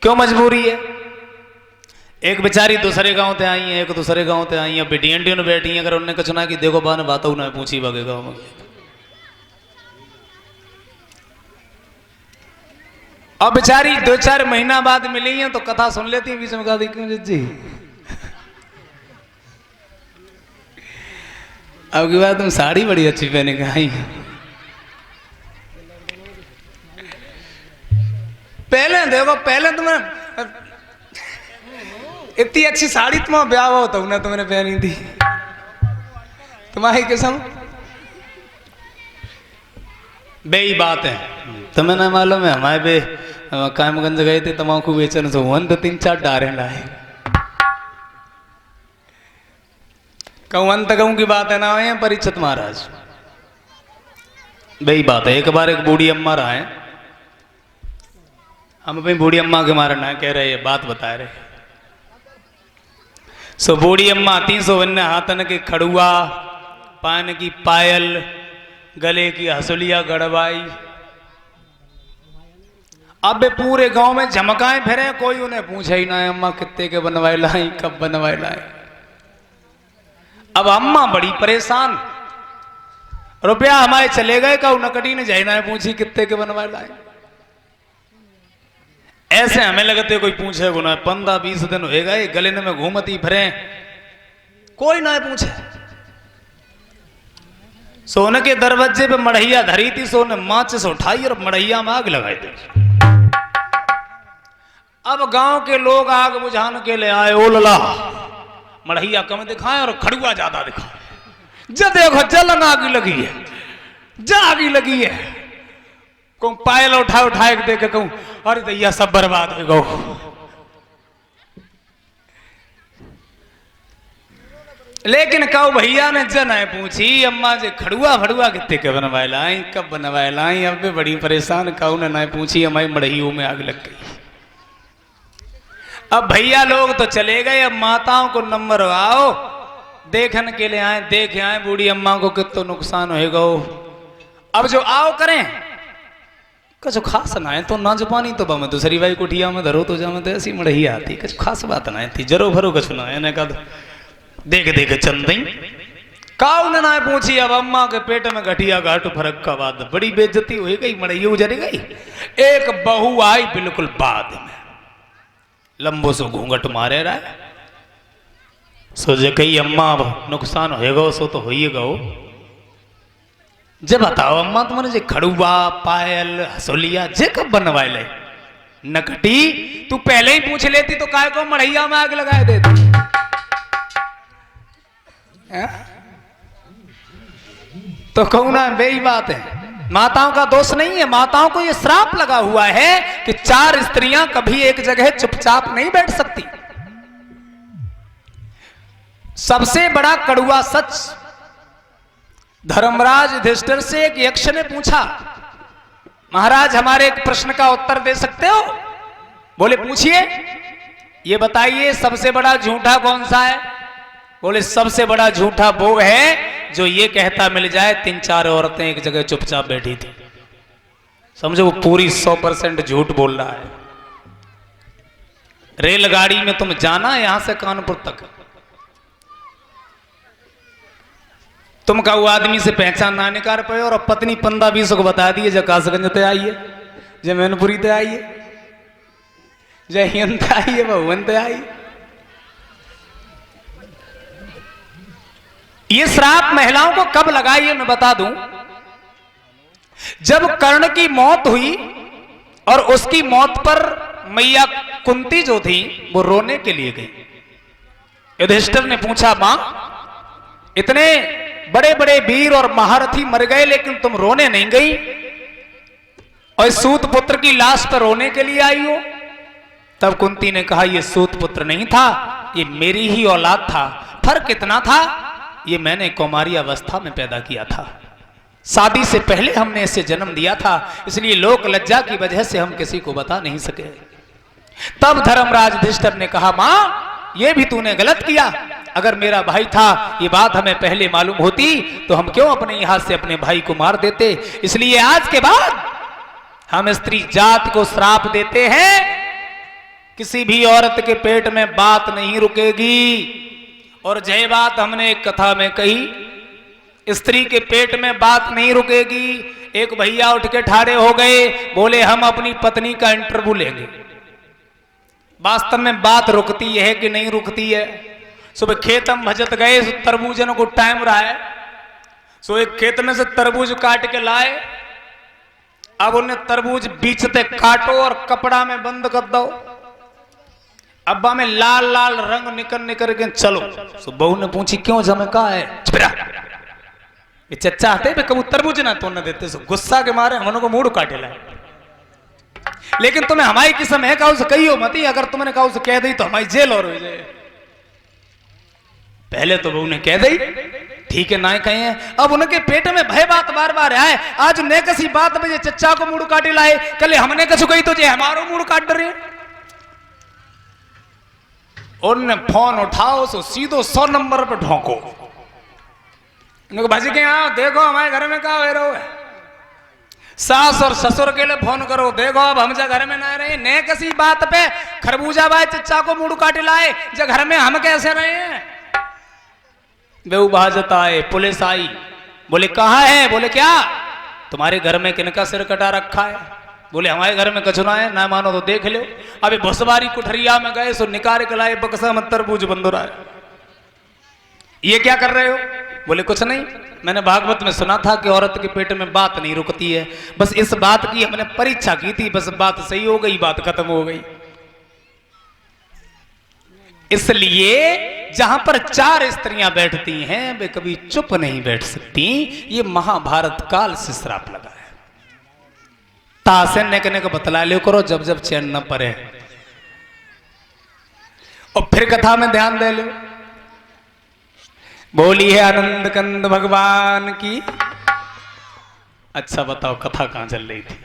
क्यों मजबूरी है? एक बेचारी दूसरे गांव ते आई है, एक दूसरे गांव ते आई है, बेटियां बैठी हैं। अगर उन्होंने कुछ ना कि देखो बान बात ना पूछी बागे गाँव में, अब बेचारी 2-4 महीना बाद मिली है तो कथा सुन लेती है, बीच में कहा दी क्यों जी अब की बात तुम साड़ी बड़ी अच्छी पहने के आई। पहले देखो, पहले तुम्हें इतनी अच्छी साड़ी तुम्हारा ब्याह हो तो उन्हें तुमने पहनी थी, तुम्हारी कसम बेई बात है। तुम्हें ना मालूम है हमारे बे कायमगंज गए थे तमाकू बेचने से 3-4 डारे लाए। कहूँ अंत कहूँ की बात है ना है परीक्षित महाराज, बेई बात है। एक बार एक बूढ़ी अम्मा रहा है, हम अपनी बूढ़ी अम्मा के मारे ना कह रहे, बात बता रहे। सो बूढ़ी अम्मा 300 वन्य हाथन के खड़ुआ, पान की पायल, गले की हसुलिया गड़वाई। अब पूरे गांव में झमकाएं फिरे, कोई उन्हें पूछे ही ना है अम्मा कितने के बनवाए लाई, कब बनवाए लाए। अब अम्मा बड़ी परेशान, रुपया हमारे चले गए, का नकटी ने जाना पूछी कितने के बनवाए लाए। ऐसे हमें लगते कोई पूछे गुना, 15-20 दिन हो गए गले में घूमती फिरे, कोई ना पूछे। सोने के दरवाजे पे मढ़ैया धरी थी, सोने माचिस उठाई और मढ़ैया में आग लगाई थी। अब गांव के लोग आग बुझाने के लिए आए, ओ लला मढ़ैया कम दिखाए और खड़ुआ ज्यादा दिखाए। जब देखो जलन आग लगी है, जा आगी लगी है, कहूँ पायल उठाए देख के कहूँ अरे दैया सब बर्बाद हो गो। लेकिन कहू भैया ने जन है पूछी अम्मा जे खड़ुआ फड़ुआ कितने के बनवाए लाई, कब बनवाए लाई। अब भी बड़ी परेशान, कहू ने ना पूछी, हमारी मड़हियों में आग लग गई। अब भैया लोग तो चले गए, अब माताओं को नंबर आओ देखने के लिए आए, देखे आए बूढ़ी अम्मा को कितना नुकसान होएगा। अब जो आओ करें कुछ खास ना है तो ना जुबानी तो मैं दूसरी भाई कुटिया में धरो तो जामे तो ऐसी मड़ही आती, कुछ खास बात ना थी, जरो भरो कुछ ना है। कहा देख देख चंदई काऊ ने ना पूछी। अब अम्मा के पेट में घटिया घाट फर्क का बाद बड़ी बेइज्जती हुई गई, मड़ही उजरी गई। एक बहू आई बिल्कुल बाद में, लंबो सो घूंघट मारे रहा है, सोचे कही अम्मा अब नुकसान होएगा सो तो होइएगा। जब बताओ अम्मा तुमने जे खड़ुआ पायल हसोलिया जे कब बनवाए ले? नकटी तू पहले ही पूछ लेती तो काय को मढ़ैया में आग लगाए देती। तो कहूं ना बेई बात है, माताओं का दोष नहीं है, माताओं को यह श्राप लगा हुआ है कि 4 स्त्रियां कभी एक जगह चुपचाप नहीं बैठ सकती। सबसे बड़ा कड़ुआ सच धर्मराज युधिष्ठिर से एक यक्ष ने पूछा, महाराज हमारे एक प्रश्न का उत्तर दे सकते हो? बोले पूछिए। ये बताइए सबसे बड़ा झूठा कौन सा है? बोले सबसे बड़ा झूठा वो है जो ये कहता मिल जाए 3-4 औरतें एक जगह चुपचाप बैठी थी। समझो वो पूरी 100% झूठ बोल रहा है। रेलगाड़ी में तुम जाना यहां से कानपुर तक, तुम का वो आदमी से पहचान ना निकाल पाए और पत्नी 15-20 को बता दिए जय कासगंज ते आइए, जय मैनपुरी ते आइए, जय हिंद आइए, भवन ते आइए। ये श्राप महिलाओं को कब लगाई मैं बता दूं। जब कर्ण की मौत हुई और उसकी मौत पर मैया कुंती जो थी वो रोने के लिए गई। युधिष्ठिर ने पूछा मां इतने बड़े बड़े वीर और महारथी मर गए लेकिन तुम रोने नहीं गई और सूत पुत्र की लाश पर रोने के लिए आई हो? तब कुंती ने कहा यह सूत पुत्र नहीं था, ये मेरी ही औलाद था। फर्क इतना था ये मैंने कौमारी अवस्था में पैदा किया था, शादी से पहले हमने इसे जन्म दिया था, इसलिए लोक लज्जा की वजह से हम किसी को बता नहीं सके। तब धर्मराज युधिष्ठिर ने कहा मां ये भी तूने गलत किया, अगर मेरा भाई था ये बात हमें पहले मालूम होती तो हम क्यों अपने यहां से अपने भाई को मार देते। इसलिए आज के बाद हम स्त्री जात को श्राप देते हैं किसी भी औरत के पेट में बात नहीं रुकेगी। और जय बात हमने एक कथा में कही, स्त्री के पेट में बात नहीं रुकेगी। एक भैया उठ के ठाड़े हो गए, बोले हम अपनी पत्नी का इंटरव्यू लेंगे। वास्तव में बात रुकती है कि नहीं रुकती है? सुबह खेत हम भजत गए, तरबूजन को टाइम रहा है, सो एक खेत में से तरबूज काट के लाए। अब उन्हें तरबूज बीचते काटो और कपड़ा में बंद कर दो। अब्बा में लाल लाल रंग निकल के चलो। सो बहू ने पूछी क्यों जमे का है? ये चच्चा आते कबू तरबूज ना तो न देते, सो गुस्सा के मारे हम को मूड काटे लाए। लेकिन तुम्हें हमारी किस्म है का उसे कही हो मत, अगर तुमने कहा उसे कह दी तो हमारी जेल और हो जाए। पहले तो बहू ने कह दी, ठीक है ना कहे। अब उनके पेट में भय बात बार बार आए। आज ने कसी बात में चच्चा को मूड काटे लाए, कल हमने कछु कही तो जे हमारो मूड काट रहे। उन्होंने फोन उठाओ, सो सीधो 100 नंबर पे ढोंको। भाजी के यहाँ देखो हमारे घर में क्या हो रहा है। सास और ससुर के लिए फोन करो, देखो अब हम जा घर में ना रहे। ने किसी बात पे खरबूजा भाई चच्चा को मूड काटे लाए, जब घर में हम कैसे रहे हैं। वे उबाजत आए, पुलिस आई, बोले कहाँ है? बोले क्या तुम्हारे घर में किनका सिर कटा रखा है? बोले हमारे घर में कचुना है, ना मानो तो देख लो। अभी भुसवारी कुठरिया में गए, सो निकाल के लाए बक्सा में तरबूज बंद रहा है। ये क्या कर रहे हो? बोले कुछ नहीं, मैंने भागवत में सुना था कि औरत के पेट में बात नहीं रुकती है। बस इस बात की हमने परीक्षा की थी, बस बात सही हो गई, बात खत्म हो गई। इसलिए जहां पर 4 स्त्रियां बैठती हैं वे कभी चुप नहीं बैठ सकती। ये महाभारत काल से श्राप लगा है। तासे नेकने को बतला लियो करो जब जब चैन न पड़े। और फिर कथा में ध्यान दे लो। बोली है आनंद कंद भगवान की। अच्छा बताओ कथा कहां चल रही थी?